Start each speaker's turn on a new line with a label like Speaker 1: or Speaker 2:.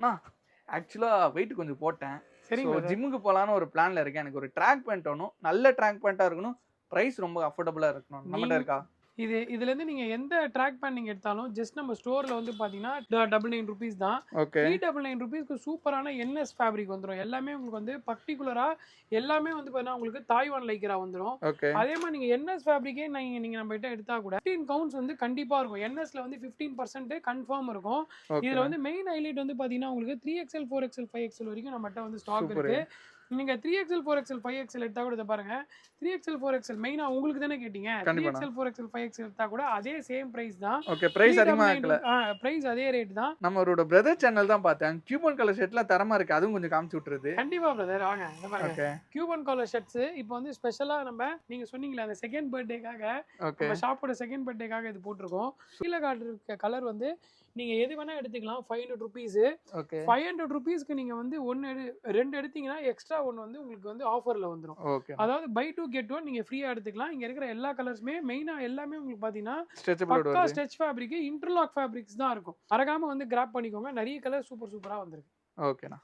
Speaker 1: நான் ஆக்சுவலா வெயிட் கொஞ்சம் போட்டேன்.
Speaker 2: சரிங்க
Speaker 1: ஸோ
Speaker 2: பிரதர்.
Speaker 1: ஜிம்முக்கு போலான்னு ஒரு பிளான்ல இருக்கேன். எனக்கு ஒரு ட்ராக் பேண்ட் வேணும். நல்ல ட்ராக் பேண்ட்டா இருக்கணும். பிரைஸ் ரொம்ப அஃபோர்டபுளா இருக்கணும். நம்மட்ட
Speaker 2: நீங்க
Speaker 1: இருக்கா?
Speaker 2: இதுலேருந்து நீங்கள் எந்த ட்ராக் பேண்ட் நீங்கள் எடுத்தாலும் ஜஸ்ட் நம்ம ஸ்டோரில் வந்து பார்த்தீங்கன்னா ₹999 தான்.
Speaker 1: ஓகே.
Speaker 2: ₹399க்கு சூப்பரான என்எஸ் ஃபேப்ரிக் வந்துடும். எல்லாமே உங்களுக்கு வந்து பர்டிகுலராக எல்லாமே வந்து பார்த்தீங்கன்னா உங்களுக்கு தாய்வான் லைக்ரா வந்துடும்.
Speaker 1: ஓகே.
Speaker 2: அதே மாதிரி நீங்கள் என்எஸ் ஃபேப்ரிக்கே நீங்கள் நம்ம கிட்ட எடுத்தா கூட 15 கவுண்ட்ஸ் வந்து கண்டிப்பாக இருக்கும். என்எஸ்ல வந்து 15% கன்ஃபார்ம் இருக்கும். இதில்
Speaker 1: ஓகேண்ணா.
Speaker 2: வந்து மெயின் ஹைலைட் வந்து பார்த்தீங்கன்னா உங்களுக்கு 3XL 4XL 5XL வரைக்கும் நம்மகிட்ட வந்து ஸ்டாக்
Speaker 1: சூப்பரு.
Speaker 2: இருக்கு. நீங்க 3XL 4XL 5XL எடுத்தா கூட இதை பாருங்க. 3XL 4XL மெயினா உங்களுக்கு தானே கேட்டீங்க.
Speaker 1: கண்டிப்பாண்ணா.
Speaker 2: 3XL 4XL 5XL எடுத்தா கூட அதே சேம் பிரைஸ் தான்.
Speaker 1: ஓகே. பிரைஸ் அதிகமா ஆக்கல.
Speaker 2: பிரைஸ் அதே ரேட் தான்.
Speaker 1: நம்மளோட பிரதர் சேனல் தான் பார்த்தேன். கியூபன் கலர் ஷர்ட்லாம் தரமா இருக்கு. அதுவும் கொஞ்சம் காமிச்சு விட்டுருது.
Speaker 2: கண்டிப்பா பிரதர் வாங்க. இதை பாருங்க.
Speaker 1: ஓகே.
Speaker 2: கியூபன் காலர் ஷர்ட்ஸ் இப்போ வந்து ஸ்பெஷலா நம்ம நீங்க சொன்னீங்களே அந்த செகண்ட் பர்த்டேக்காக
Speaker 1: ஓகே.
Speaker 2: நம்ம ஷாப்போட செகண்ட் பர்த்டேக்காக இது போட்டிருக்கோம். கீழே காட்டுற கலர் வந்து நீங்க எது வேணா எடுத்துக்கலாம். ₹500.
Speaker 1: ஓகே.
Speaker 2: ₹500க்கு நீங்க வந்து ரெண்டு எடுத்தீங்கன்னா எக்ஸ்ட்ரா ஒன்னு வந்து உங்களுக்கு வந்து ஆஃபர்ல வந்துடும்.
Speaker 1: ஓகே.
Speaker 2: அதாவது பை 2 கெட் 1 நீங்க ஃப்ரீயா எடுத்துக்கலாம். இங்க இருக்கிற எல்லா கலர்ஸுமே மெயினா எல்லாமே உங்களுக்கு பாத்தீங்கன்னா
Speaker 1: ஸ்ட்ரெச்சபிள்
Speaker 2: பக்கா
Speaker 1: வருது.
Speaker 2: ஸ்ட்ரெச் ஃபேப்ரிக், இன்டர்லாக் ஃபேப்ரிக்ஸ் தான் இருக்கும். மறக்காம வந்து கிராப் பண்ணிக்கோங்க. நிறைய கலர் சூப்பரா வந்திருக்கு.
Speaker 1: ஓகேண்ணா.